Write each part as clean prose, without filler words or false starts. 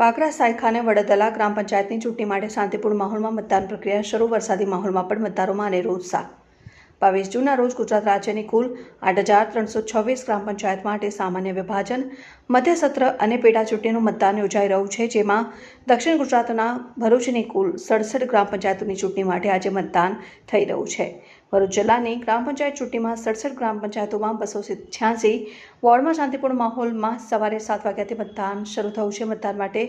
વાગરા સાયખાને વડદલા ગ્રામ પંચાયતની ચૂંટણી માટે શાંતિપૂર્ણ માહોલમાં મતદાન પ્રક્રિયા શરૂ। વરસાદી માહોલમાં પણ મતદારોમાં અનેરો ઉત્સાહ। 22 જૂનના રોજ ગુજરાત રાજ્યની કુલ 8,326 ગ્રામ પંચાયત માટે સામાન્ય વિભાજન, મધ્ય સત્ર અને પેટા ચૂંટણીનું મતદાન યોજાઈ રહ્યું છે, જેમાં દક્ષિણ ગુજરાતના ભરૂચની કુલ 67 ગ્રામ પંચાયતોની ચૂંટણી માટે આજે મતદાન થઈ રહ્યું છે। ભરૂચ જિલ્લાની ગ્રામ પંચાયત ચૂંટણીમાં 67 ગ્રામ પંચાયતોમાં 286 વોર્ડમાં શાંતિપૂર્ણ માહોલમાં સવારે 7 વાગ્યાથી મતદાન શરૂ થયું છે। મતદાન માટે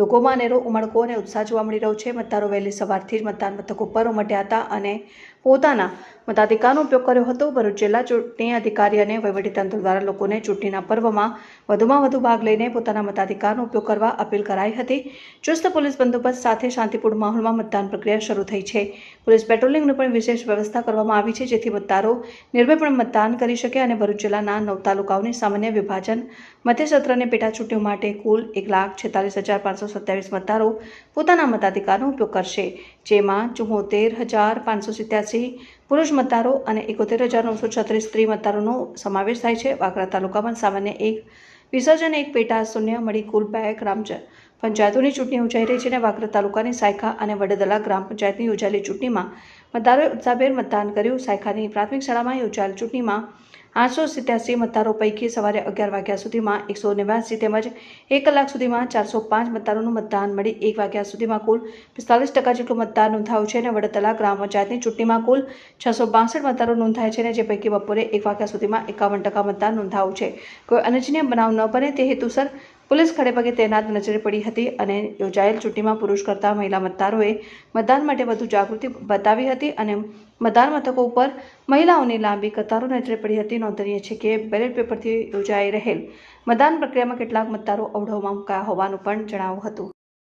લોકોમાં અનેરો ઉમળકો અને ઉત્સાહ જોવા મળી રહ્યો છે। મતદારો વહેલી સવારથી જ મતદાન મથકો પર ઉમટ્યા હતા અને પોતાના મતાધિકારનો ઉપયોગ કર્યો હતો। ભરૂચ જિલ્લા ચૂંટણી અધિકારી અને વહીવટીતંત્ર દ્વારા લોકોને ચૂંટણીના પર્વમાં વધુમાં વધુ ભાગ લઈને પોતાના મતાધિકારનો ઉપયોગ કરવા અપીલ કરાઈ હતી। ચુસ્ત પોલીસ બંદોબસ્ત સાથે શાંતિપૂર્ણ માહોલમાં મતદાન પ્રક્રિયા શરૂ થઈ છે। પોલીસ પેટ્રોલિંગની પણ વિશેષ વ્યવસ્થા કરવામાં આવી છે, જેથી મતદારો નિર્ભયપણે મતદાન કરી શકે અને ભરૂચ જિલ્લાના 9 તાલુકાઓની સામાન્ય વિભાજન, મધ્ય સત્ર અને પેટા ચૂંટણીઓ માટે કુલ 1,46,527 મતદારો પોતાના મતાધિકારનો ઉપયોગ કરશે, જેમાં 74,587 પુરુષ મતદારો અને 71,936 સ્ત્રી મતદારોનો સમાવેશ થાય છે। વાગરા તાલુકામાં સામાન્ય 1 વિસર્જન 1 પેટા શૂન્ય મળી કુલ 2 ગ્રામ પંચાયતોની ચૂંટણી યોજાઈ રહી છે અને વાગરા તાલુકાની સાયખા અને વડદલા ગ્રામ પંચાયતની યોજાયેલી ચૂંટણીમાં મતદારોએ ઉત્સાહભેર મતદાન કર્યું। સાયખાની પ્રાથમિક શાળામાં યોજાયેલ ચૂંટણીમાં 887 મતદારો પૈકી સવારે 11 વાગ્યા સુધીમાં 189 તેમજ 1 કલાક સુધીમાં 405 મતદારોનું મતદાન મળી 1 વાગ્યા સુધીમાં કુલ 45% જેટલું મતદાન નોંધાયું છે અને વડદલા ગ્રામ પંચાયતની ચૂંટણીમાં કુલ 662 મતદારો નોંધાયા છે અને જે પૈકી બપોરે 1 વાગ્યા સુધીમાં 51% મતદાન નોંધાયું છે। કોઈ અનિચ્છનીય બનાવ ન બને તે હેતુસર પોલીસ ખડેપગે તૈનાત નજરે પડી હતી અને યોજાયેલ ચૂંટણીમાં પુરુષ કરતાં મહિલા મતદારોએ મતદાન માટે વધુ જાગૃતિ બતાવી હતી અને મતદાન મથકો ઉપર મહિલાઓની લાંબી કતારો નજરે પડી હતી। નોંધનીય છે કે બેલેટ પેપરથી યોજાઈ રહેલ મતદાન પ્રક્રિયામાં કેટલાક મતદારો અવઢવમાં મુકાયા હોવાનું પણ જણાવ્યું હતું।